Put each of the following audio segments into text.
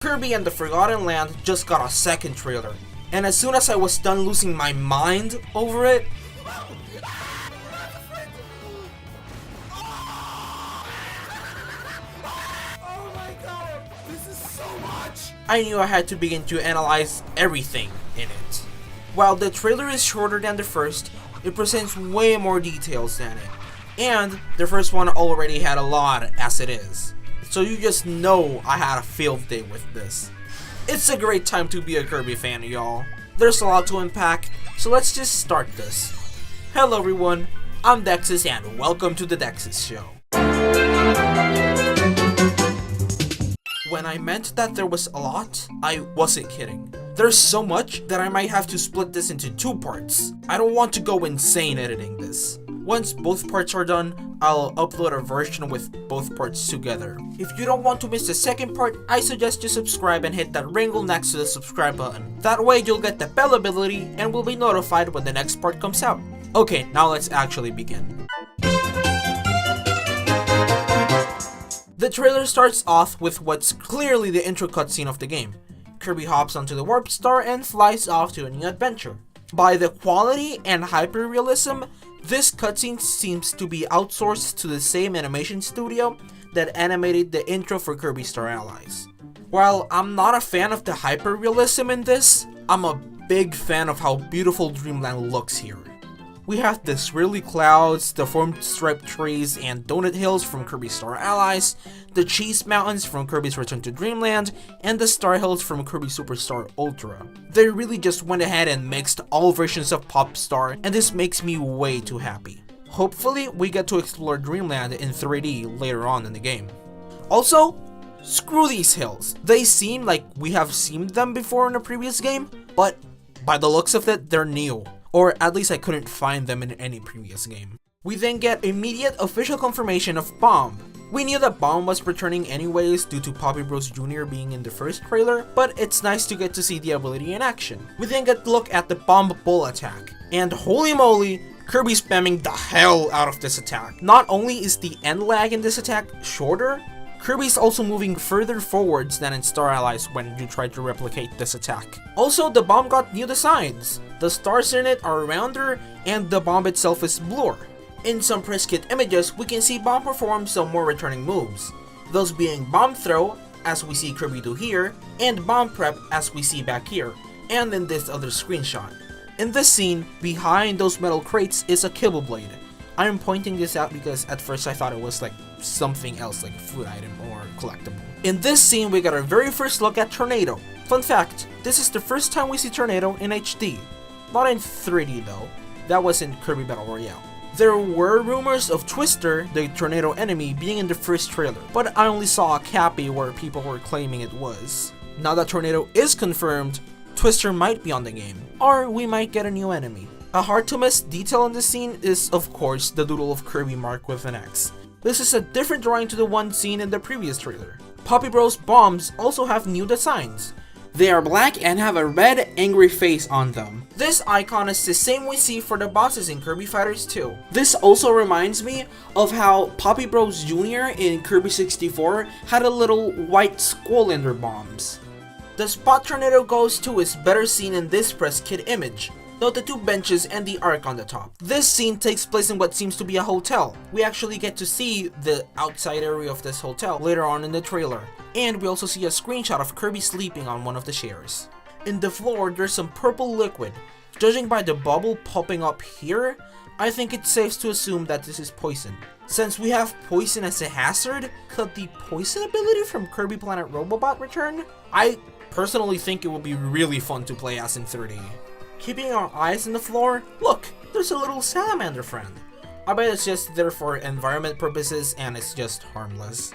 Kirby and the Forgotten Land just got a second trailer, and as soon as I was done losing my mind over it, I knew I had to begin to analyze everything in it. While the trailer is shorter than the first, it presents way more details than it, and the first one already had a lot as it is. So you just know I had a field day with this. It's a great time to be a Kirby fan, y'all. There's a lot to unpack, so let's just start this. Hello everyone, I'm DExus and welcome to the DExus Show. When I meant that there was a lot, I wasn't kidding. There's so much that I might have to split this into two parts. I don't want to go insane editing this. Once both parts are done, I'll upload a version with both parts together. If you don't want to miss the second part, I suggest you subscribe and hit that ring next to the subscribe button. That way you'll get the bell ability and will be notified when the next part comes out. Okay, now let's actually begin. The trailer starts off with what's clearly the intro cutscene of the game. Kirby hops onto the Warp Star and flies off to a new adventure. By the quality and hyper-realism, this cutscene seems to be outsourced to the same animation studio that animated the intro for Kirby Star Allies. While I'm not a fan of the hyper-realism in this, I'm a big fan of how beautiful Dreamland looks here. We have the swirly clouds, the formed striped trees and donut hills from Kirby Star Allies, the cheese mountains from Kirby's Return to Dreamland, and the star hills from Kirby Superstar Ultra. They really just went ahead and mixed all versions of Pop Star, and this makes me way too happy. Hopefully, we get to explore Dreamland in 3D later on in the game. Also, screw these hills. They seem like we have seen them before in a previous game, but by the looks of it, they're new. Or at least I couldn't find them in any previous game. We then get immediate official confirmation of Bomb. We knew that Bomb was returning anyways due to Poppy Bros Jr. being in the first trailer, but it's nice to get to see the ability in action. We then get to look at the Bomb Bull attack, and holy moly, Kirby's spamming the hell out of this attack. Not only is the end lag in this attack shorter, Kirby's also moving further forwards than in Star Allies when you try to replicate this attack. Also, the bomb got new designs. The stars in it are rounder, and the bomb itself is bluer. In some press kit images, we can see Bomb perform some more returning moves, those being Bomb Throw, as we see Kirby do here, and Bomb Prep, as we see back here, and in this other screenshot. In this scene, behind those metal crates is a Kibble Blade. I am pointing this out because at first I thought it was like something else, like a food item or collectible. In this scene, we got our very first look at Tornado. Fun fact, this is the first time we see Tornado in HD. Not in 3D though, that was in Kirby Battle Royale. There were rumors of Twister, the Tornado enemy, being in the first trailer, but I only saw a copy where people were claiming it was. Now that Tornado is confirmed, Twister might be on the game, or we might get a new enemy. A hard to miss detail in this scene is of course the doodle of Kirby marked with an X. This is a different drawing to the one seen in the previous trailer. Poppy Bros bombs also have new designs. They are black and have a red angry face on them. This icon is the same we see for the bosses in Kirby Fighters 2. This also reminds me of how Poppy Bros Jr. in Kirby 64 had a little white skull in their bombs. The spot Tornado goes to is better seen in this press kit image. Note the two benches and the arc on the top. This scene takes place in what seems to be a hotel. We actually get to see the outside area of this hotel later on in the trailer. And we also see a screenshot of Kirby sleeping on one of the chairs. In the floor, there's some purple liquid. Judging by the bubble popping up here, I think it's safe to assume that this is poison. Since we have poison as a hazard, could the poison ability from Kirby Planet Robobot return? I personally think it would be really fun to play as in 3D. Keeping our eyes on the floor, look, there's a little salamander friend. I bet it's just there for environment purposes and it's just harmless.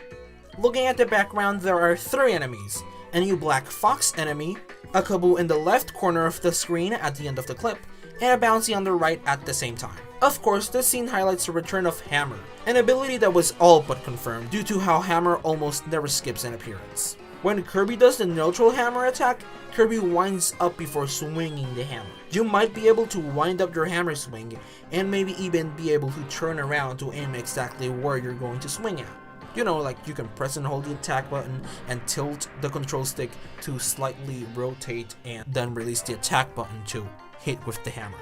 Looking at the background, there are 3 enemies. A new black fox enemy, a Kaboo in the left corner of the screen at the end of the clip, and a Bouncy on the right at the same time. Of course, this scene highlights the return of Hammer, an ability that was all but confirmed due to how Hammer almost never skips an appearance. When Kirby does the neutral hammer attack, Kirby winds up before swinging the hammer. You might be able to wind up your hammer swing, and maybe even be able to turn around to aim exactly where you're going to swing at. You know, like you can press and hold the attack button and tilt the control stick to slightly rotate and then release the attack button to hit with the hammer.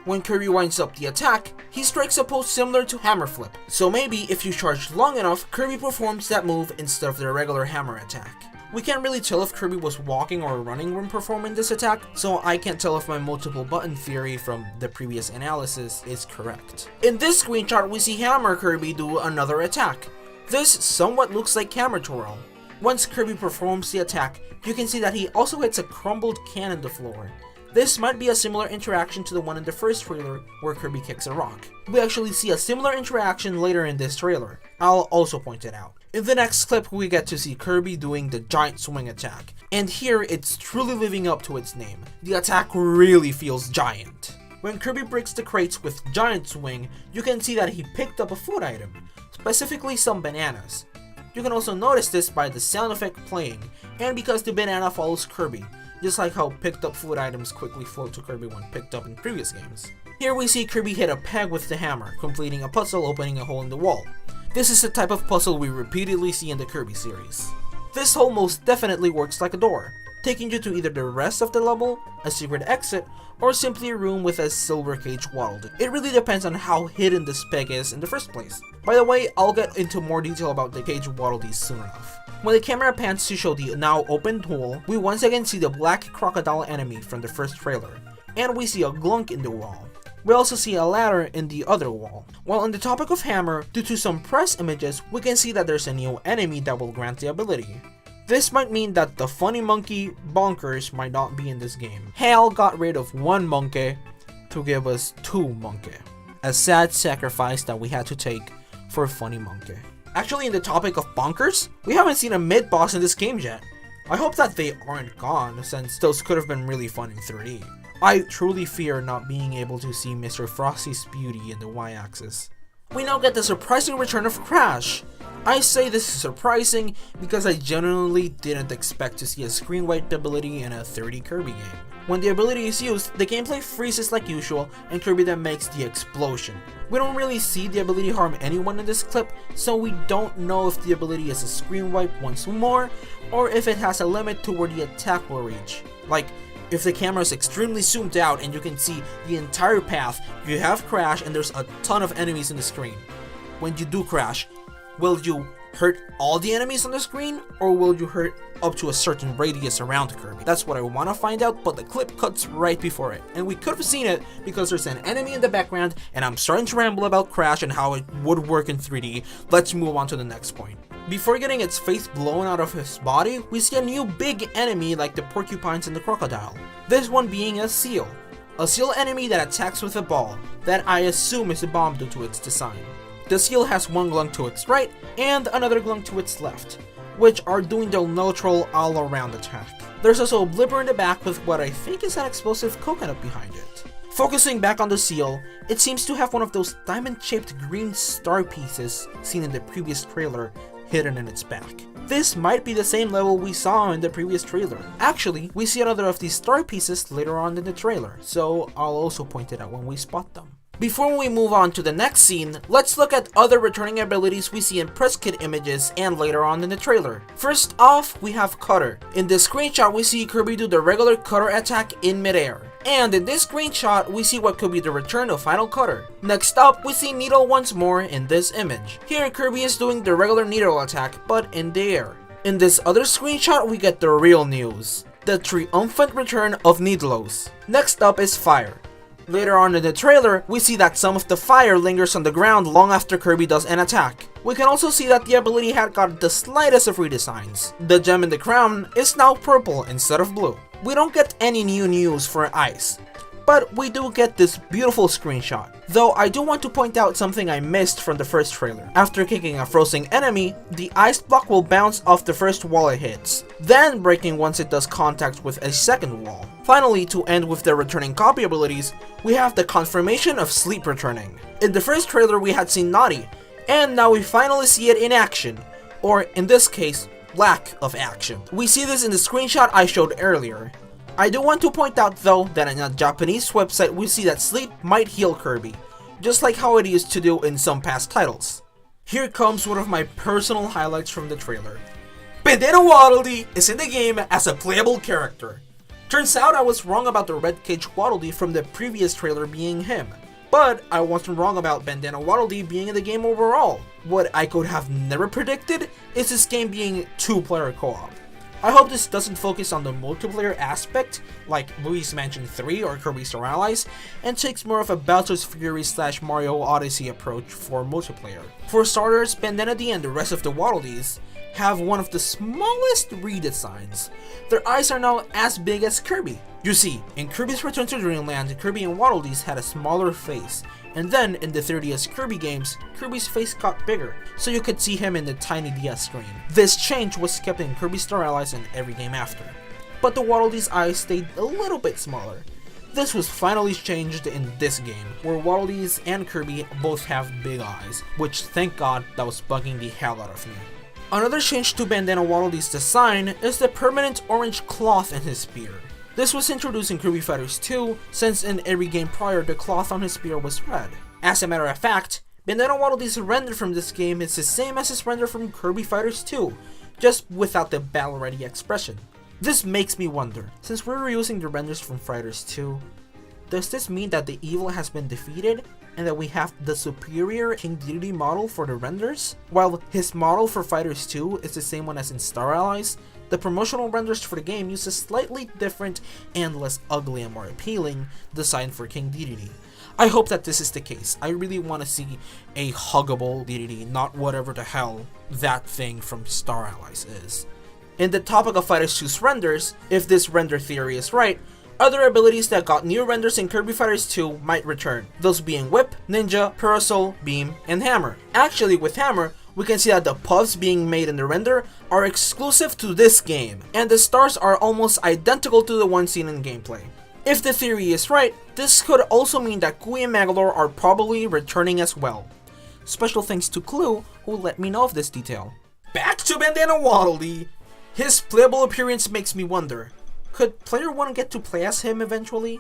When Kirby winds up the attack, he strikes a pose similar to hammer flip. So maybe if you charge long enough, Kirby performs that move instead of the regular hammer attack. We can't really tell if Kirby was walking or running when performing this attack, so I can't tell if my multiple button theory from the previous analysis is correct. In this screenshot, we see Hammer Kirby do another attack. This somewhat looks like Hammer Twirl. Once Kirby performs the attack, you can see that he also hits a crumbled can in the floor. This might be a similar interaction to the one in the first trailer where Kirby kicks a rock. We actually see a similar interaction later in this trailer. I'll also point it out. In the next clip, we get to see Kirby doing the giant swing attack. And here, it's truly living up to its name. The attack really feels giant. When Kirby breaks the crates with giant swing, you can see that he picked up a food item, specifically some bananas. You can also notice this by the sound effect playing, and because the banana follows Kirby, just like how picked up food items quickly float to Kirby when picked up in previous games. Here we see Kirby hit a peg with the hammer, completing a puzzle opening a hole in the wall. This is the type of puzzle we repeatedly see in the Kirby series. This hole most definitely works like a door, taking you to either the rest of the level, a secret exit, or simply a room with a silver cage waddled. It really depends on how hidden this peg is in the first place. By the way, I'll get into more detail about the cage waddledies soon enough. When the camera pans to show the now opened hole, we once again see the black crocodile enemy from the first trailer, and we see a glunk in the wall. We also see a ladder in the other wall. While on the topic of Hammer, due to some press images, we can see that there's a new enemy that will grant the ability. This might mean that the funny monkey Bonkers might not be in this game. Hal got rid of one monkey to give us two monkey. A sad sacrifice that we had to take for funny monkey. Actually, in the topic of Bonkers, we haven't seen a mid-boss in this game yet. I hope that they aren't gone, since those could have been really fun in 3D. I truly fear not being able to see Mr. Frosty's beauty in the Y-axis. We now get the surprising return of Crash. I say this is surprising because I genuinely didn't expect to see a screen wipe ability in a 3D Kirby game. When the ability is used, the gameplay freezes like usual and Kirby then makes the explosion. We don't really see the ability harm anyone in this clip, so we don't know if the ability is a screen wipe once more, or if it has a limit to where the attack will reach. Like, if the camera is extremely zoomed out and you can see the entire path, you have Crash and there's a ton of enemies in the screen. When you do Crash, will you hurt all the enemies on the screen, or will you hurt up to a certain radius around Kirby? That's what I want to find out, but the clip cuts right before it, and we could have seen it because there's an enemy in the background, and I'm starting to ramble about Crash and how it would work in 3D. Let's move on to the next point. Before getting its face blown out of his body, we see a new big enemy like the porcupines and the crocodile. This one being a seal. A seal enemy that attacks with a ball, that I assume is a bomb due to its design. The seal has one glunk to its right and another glunk to its left, which are doing the neutral all around attack. There's also a blipper in the back with what I think is an explosive coconut behind it. Focusing back on the seal, it seems to have one of those diamond-shaped green star pieces seen in the previous trailer hidden in its back. This might be the same level we saw in the previous trailer. Actually, we see another of these star pieces later on in the trailer, so I'll also point it out when we spot them. Before we move on to the next scene, let's look at other returning abilities we see in press kit images and later on in the trailer. First off, we have Cutter. In this screenshot, we see Kirby do the regular Cutter attack in midair. And in this screenshot, we see what could be the return of Final Cutter. Next up, we see Needle once more in this image. Here, Kirby is doing the regular Needle attack, but in the air. In this other screenshot, we get the real news. The triumphant return of Needlos. Next up is Fire. Later on in the trailer, we see that some of the fire lingers on the ground long after Kirby does an attack. We can also see that the ability had got the slightest of redesigns. The gem in the crown is now purple instead of blue. We don't get any new news for Ice, but we do get this beautiful screenshot. Though I do want to point out something I missed from the first trailer. After kicking a frozen enemy, the ice block will bounce off the first wall it hits, then breaking once it does contact with a second wall. Finally, to end with the returning copy abilities, we have the confirmation of Sleep returning. In the first trailer we had seen Naughty, and now we finally see it in action, or in this case, lack of action. We see this in the screenshot I showed earlier. I do want to point out though that in a Japanese website we see that Sleep might heal Kirby, just like how it used to do in some past titles. Here comes one of my personal highlights from the trailer. Bandana Waddle Dee is in the game as a playable character. Turns out I was wrong about the Red Cage Waddle Dee from the previous trailer being him. But I wasn't wrong about Bandana Waddle Dee being in the game overall. What I could have never predicted is this game being 2-player co-op. I hope this doesn't focus on the multiplayer aspect, like Luigi's Mansion 3 or Kirby Star Allies, and takes more of a Bowser's Fury / Mario Odyssey approach for multiplayer. For starters, Bandana Dee and the rest of the Waddle Dees have one of the smallest redesigns. Their eyes are now as big as Kirby. You see, in Kirby's Return to Dreamland, Kirby and Waddle Dees had a smaller face, and then in the 3DS Kirby games, Kirby's face got bigger, so you could see him in the tiny DS screen. This change was kept in Kirby Star Allies and every game after. But the Waddle Dee's eyes stayed a little bit smaller. This was finally changed in this game, where Waddle Dees and Kirby both have big eyes, which thank God that was bugging the hell out of me. Another change to Bandana Waddle Dee's design is the permanent orange cloth in his spear. This was introduced in Kirby Fighters 2, since in every game prior the cloth on his spear was red. As a matter of fact, Bandana Waddle Dee's render from this game is the same as his render from Kirby Fighters 2, just without the battle ready expression. This makes me wonder, since we're reusing the renders from Fighters 2, does this mean that the evil has been defeated and that we have the superior King Dedede model for the renders? While his model for Fighters 2 is the same one as in Star Allies, the promotional renders for the game use a slightly different and less ugly and more appealing design for King Dedede. I hope that this is the case. I really want to see a huggable Dedede, not whatever the hell that thing from Star Allies is. In the topic of Fighters 2's renders, if this render theory is right, other abilities that got new renders in Kirby Fighters 2 might return, those being Whip, Ninja, Parasol, Beam, and Hammer. Actually, with Hammer, we can see that the puffs being made in the render are exclusive to this game, and the stars are almost identical to the ones seen in gameplay. If the theory is right, this could also mean that Kui and Magolor are probably returning as well. Special thanks to Clue, who let me know of this detail. Back to Bandana Waddle Dee! His playable appearance makes me wonder, could Player 1 get to play as him eventually?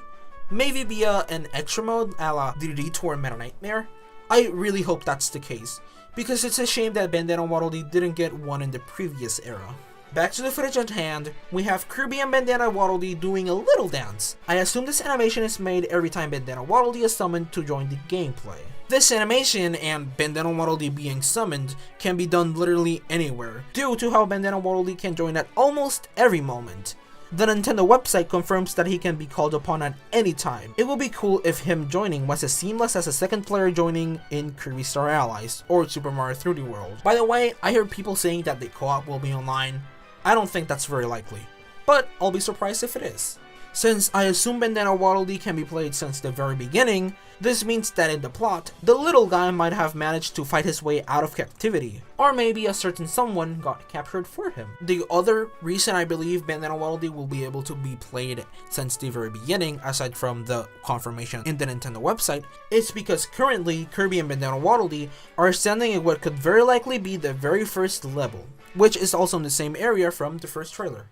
Maybe via an extra mode a la Dedede Tour Meta Nightmare? I really hope that's the case, because it's a shame that Bandana Waddle Dee didn't get one in the previous era. Back to the footage at hand, we have Kirby and Bandana Waddle Dee doing a little dance. I assume this animation is made every time Bandana Waddle Dee is summoned to join the gameplay. This animation and Bandana Waddle Dee being summoned can be done literally anywhere, due to how Bandana Waddle Dee can join at almost every moment. The Nintendo website confirms that he can be called upon at any time. It would be cool if him joining was as seamless as a second player joining in Kirby Star Allies or Super Mario 3D World. By the way, I heard people saying that the co-op will be online. I don't think that's very likely, but I'll be surprised if it is. Since I assume Bandana Waddle Dee can be played since the very beginning, this means that in the plot, the little guy might have managed to fight his way out of captivity, or maybe a certain someone got captured for him. The other reason I believe Bandana Waddle Dee will be able to be played since the very beginning, aside from the confirmation in the Nintendo website, is because currently Kirby and Bandana Waddle Dee are standing in what could very likely be the very first level, which is also in the same area from the first trailer.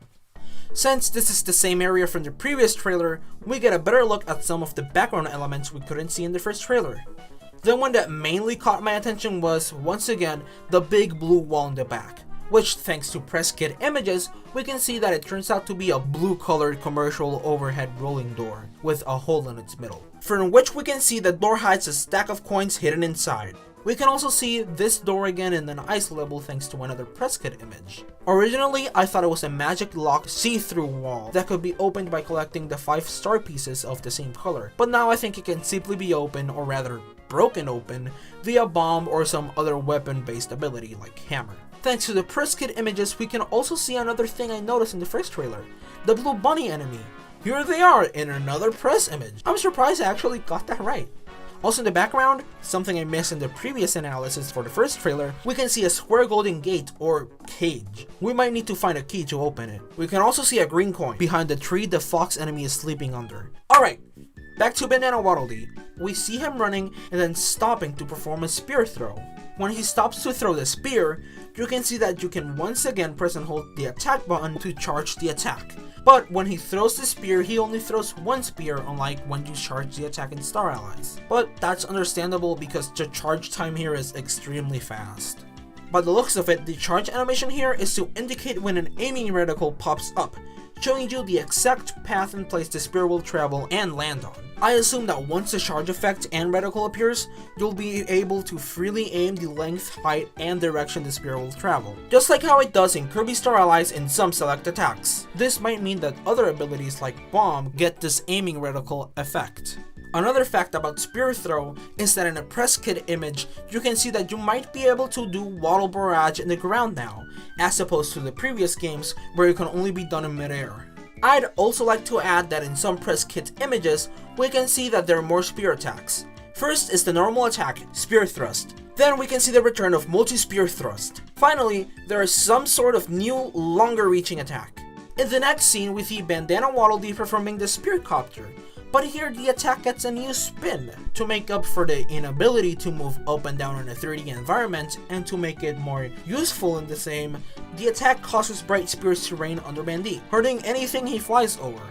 Since this is the same area from the previous trailer, we get a better look at some of the background elements we couldn't see in the first trailer. The one that mainly caught my attention was, once again, the big blue wall in the back, which thanks to press kit images, we can see that it turns out to be a blue colored commercial overhead rolling door, with a hole in its middle, from which we can see the door hides a stack of coins hidden inside. We can also see this door again in an ice level thanks to another press kit image. Originally, I thought it was a magic lock see-through wall that could be opened by collecting the 5 star pieces of the same color, but now I think it can simply be opened, or rather broken open, via bomb or some other weapon-based ability like hammer. Thanks to the press kit images, we can also see another thing I noticed in the first trailer, the blue bunny enemy. Here they are in another press image. I'm surprised I actually got that right. Also in the background, something I missed in the previous analysis for the first trailer, we can see a square golden gate or cage. We might need to find a key to open it. We can also see a green coin behind the tree the fox enemy is sleeping under. Alright, back to Bandana Waddle Dee. We see him running and then stopping to perform a spear throw. When he stops to throw the spear, you can see that you can once again press and hold the attack button to charge the attack. But when he throws the spear, he only throws one spear, unlike when you charge the attack in Star Allies. But that's understandable because the charge time here is extremely fast. By the looks of it, the charge animation here is to indicate when an aiming reticle pops up, showing you the exact path and place the spear will travel and land on. I assume that once the charge effect and reticle appears, you'll be able to freely aim the length, height, and direction the spear will travel, just like how it does in Kirby Star Allies in some select attacks. This might mean that other abilities like Bomb get this aiming reticle effect. Another fact about Spear Throw is that in a press kit image, you can see that you might be able to do Waddle Barrage in the ground now, as opposed to the previous games where it can only be done in midair. I'd also like to add that in some press kit images, we can see that there are more spear attacks. First is the normal attack, Spear Thrust. Then we can see the return of Multi-Spear Thrust. Finally, there is some sort of new, longer reaching attack. In the next scene, we see Bandana Waddle Dee performing the Spear Copter. But here the attack gets a new spin. To make up for the inability to move up and down in a 3D environment, and to make it more useful in the same, the attack causes Bright Spears to rain under Bandee, hurting anything he flies over.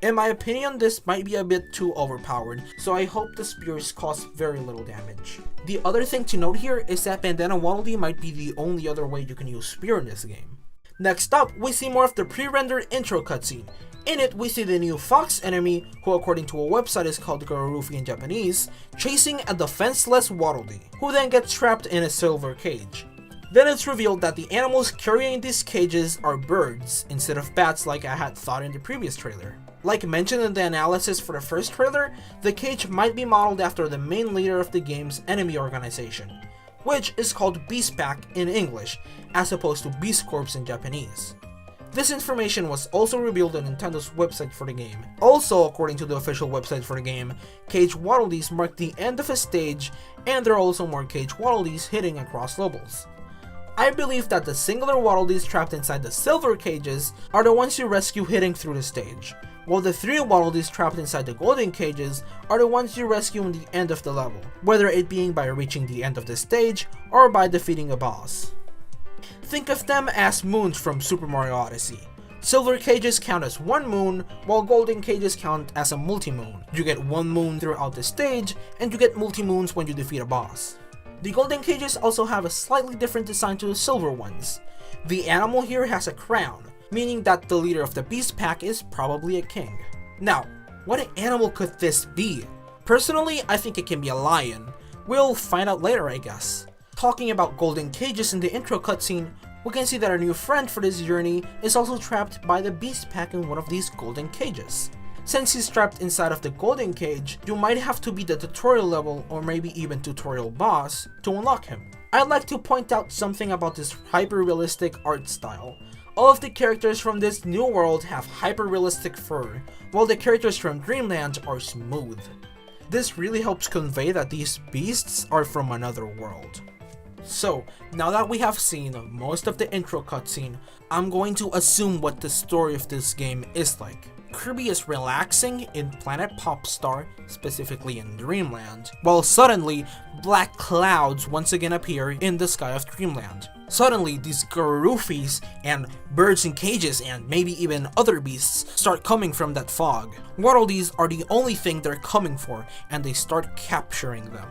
In my opinion, this might be a bit too overpowered, so I hope the spears cause very little damage. The other thing to note here is that Bandana Waddle Dee might be the only other way you can use spear in this game. Next up, we see more of the pre-rendered intro cutscene. In it, we see the new fox enemy, who according to a website is called Garurufi in Japanese, chasing a defenseless Waddle Dee, who then gets trapped in a silver cage. Then it's revealed that the animals carrying these cages are birds, instead of bats like I had thought in the previous trailer. Like mentioned in the analysis for the first trailer, the cage might be modeled after the main leader of the game's enemy organization, which is called Beast Pack in English, as opposed to Beast Corps in Japanese. This information was also revealed on Nintendo's website for the game. Also, according to the official website for the game, cage Waddle Dees mark the end of a stage, and there are also more cage Waddle Dees hitting across levels. I believe that the singular Waddle Dees trapped inside the silver cages are the ones you rescue hitting through the stage, while the 3 Waddle Dees trapped inside the golden cages are the ones you rescue in the end of the level, whether it being by reaching the end of the stage or by defeating a boss. Think of them as moons from Super Mario Odyssey. Silver cages count as one moon, while golden cages count as a multi-moon. You get one moon throughout the stage, and you get multi-moons when you defeat a boss. The golden cages also have a slightly different design to the silver ones. The animal here has a crown, meaning that the leader of the Beast Pack is probably a king. Now, what animal could this be? Personally, I think it can be a lion. We'll find out later, I guess. Talking about golden cages in the intro cutscene, we can see that our new friend for this journey is also trapped by the Beast Pack in one of these golden cages. Since he's trapped inside of the golden cage, you might have to beat the tutorial level or maybe even tutorial boss to unlock him. I'd like to point out something about this hyper-realistic art style. All of the characters from this new world have hyper-realistic fur, while the characters from Dreamland are smooth. This really helps convey that these beasts are from another world. So, now that we have seen most of the intro cutscene, I'm going to assume what the story of this game is like. Kirby is relaxing in Planet Popstar, specifically in Dreamland, while suddenly, black clouds once again appear in the sky of Dreamland. Suddenly, these Garurufis and birds in cages and maybe even other beasts start coming from that fog. Waddle Dees are the only thing they're coming for, and they start capturing them.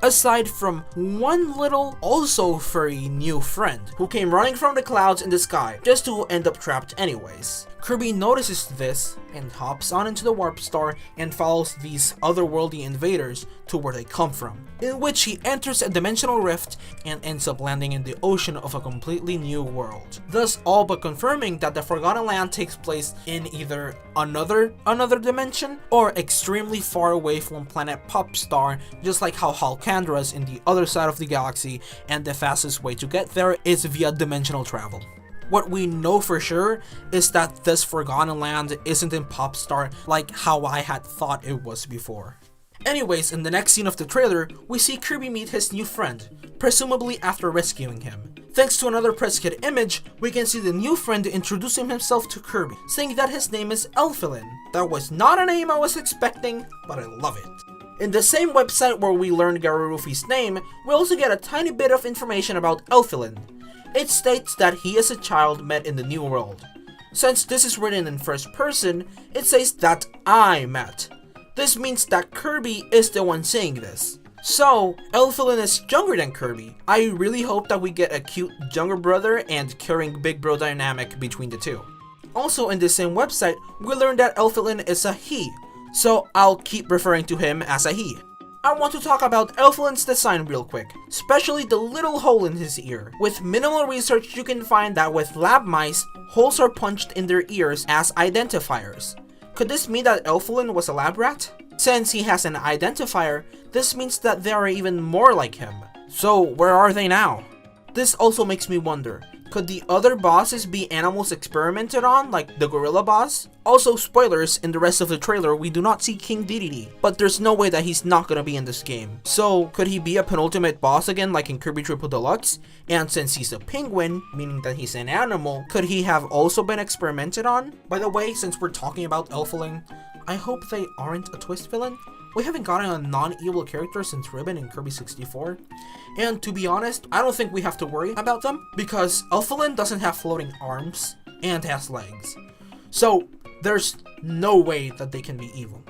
Aside from one little, also furry new friend, who came running from the clouds in the sky, just to end up trapped anyways. Kirby notices this, and hops on into the Warp Star and follows these otherworldly invaders to where they come from, in which he enters a dimensional rift and ends up landing in the ocean of a completely new world, thus all but confirming that the Forgotten Land takes place in either another dimension, or extremely far away from Planet Popstar, just like how Halcandra is in the other side of the galaxy, and the fastest way to get there is via dimensional travel. What we know for sure is that this Forgotten Land isn't in Popstar like how I had thought it was before. Anyways, in the next scene of the trailer, we see Kirby meet his new friend, presumably after rescuing him. Thanks to another press kit image, we can see the new friend introducing himself to Kirby, saying that his name is Elfilin. That was not a name I was expecting, but I love it. In the same website where we learned Garurufi's name, we also get a tiny bit of information about Elfilin. It states that he is a child met in the New World. Since this is written in first person, it says that I met. This means that Kirby is the one saying this. So, Elfilin is younger than Kirby. I really hope that we get a cute younger brother and caring big bro dynamic between the two. Also, in the same website, we learned that Elfilin is a he, so I'll keep referring to him as a he. I want to talk about Elfilin's design real quick, especially the little hole in his ear. With minimal research, you can find that with lab mice, holes are punched in their ears as identifiers. Could this mean that Elfilin was a lab rat? Since he has an identifier, this means that they are even more like him. So where are they now? This also makes me wonder, could the other bosses be animals experimented on, like the gorilla boss? Also, spoilers, in the rest of the trailer we do not see King Dedede, but there's no way that he's not gonna be in this game. So could he be a penultimate boss again like in Kirby Triple Deluxe? And since he's a penguin, meaning that he's an animal, could he have also been experimented on? By the way, since we're talking about Elfilin, I hope they aren't a twist villain. We haven't gotten a non-evil character since Ribbon in Kirby 64, and to be honest, I don't think we have to worry about them, because Elfilin doesn't have floating arms and has legs. So there's no way that they can be evil.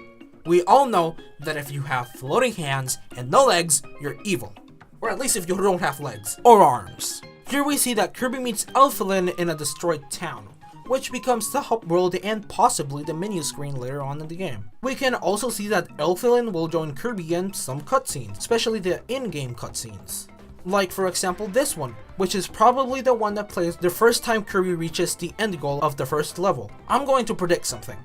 We all know that if you have floating hands and no legs, you're evil. Or at least if you don't have legs or arms. Here we see that Kirby meets Elfilin in a destroyed town, which becomes the hub world and possibly the menu screen later on in the game. We can also see that Elfilin will join Kirby in some cutscenes, especially the in-game cutscenes. Like for example this one, which is probably the one that plays the first time Kirby reaches the end goal of the first level. I'm going to predict something.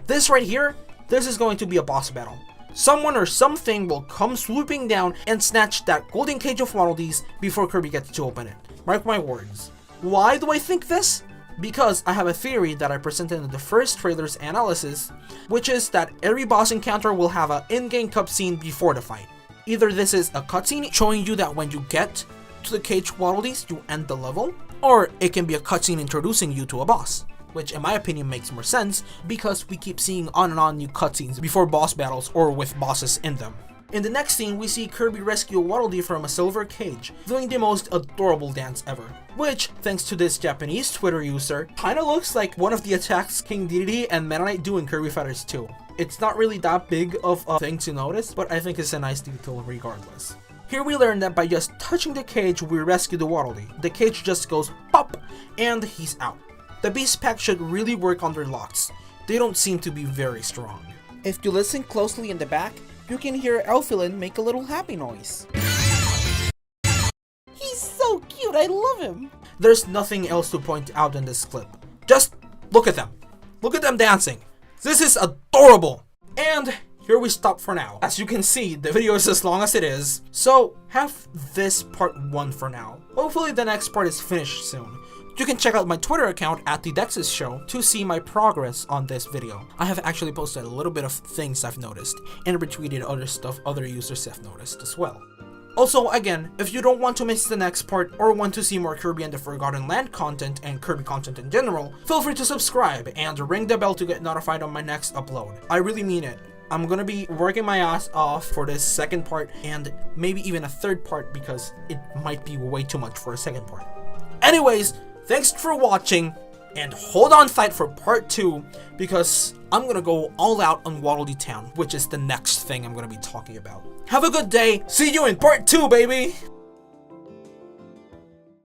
This right here, this is going to be a boss battle. Someone or something will come swooping down and snatch that golden cage of waddle-dees before Kirby gets to open it. Mark my words. Why do I think this? Because I have a theory that I presented in the first trailer's analysis, which is that every boss encounter will have an in-game cutscene before the fight. Either this is a cutscene showing you that when you get to the cage waddle-dees, you end the level, or it can be a cutscene introducing you to a boss, which in my opinion makes more sense because we keep seeing on and on new cutscenes before boss battles or with bosses in them. In the next scene, we see Kirby rescue a Waddle-Dee from a silver cage, doing the most adorable dance ever. Which, thanks to this Japanese Twitter user, kinda looks like one of the attacks King Dedede and Meta Knight do in Kirby Fighters 2. It's not really that big of a thing to notice, but I think it's a nice detail regardless. Here we learn that by just touching the cage, we rescue the Waddle-Dee. The cage just goes pop, and he's out. The Beast Pack should really work on their locks. They don't seem to be very strong. If you listen closely in the back, you can hear Elfilin make a little happy noise. He's so cute, I love him! There's nothing else to point out in this clip. Just look at them. Look at them dancing. This is adorable! And here we stop for now. As you can see, the video is as long as it is, so have this part 1 for now. Hopefully the next part is finished soon. You can check out my Twitter account at DExus Show to see my progress on this video. I have actually posted a little bit of things I've noticed and retweeted other stuff other users have noticed as well. Also, again, if you don't want to miss the next part or want to see more Kirby and the Forgotten Land content and Kirby content in general, feel free to subscribe and ring the bell to get notified on my next upload. I really mean it. I'm gonna be working my ass off for this second part and maybe even a third part because it might be way too much for a second part. Anyways, thanks for watching, and hold on tight for part 2, because I'm gonna go all out on Waddle-Dee Town, which is the next thing I'm gonna be talking about. Have a good day, see you in part 2, baby!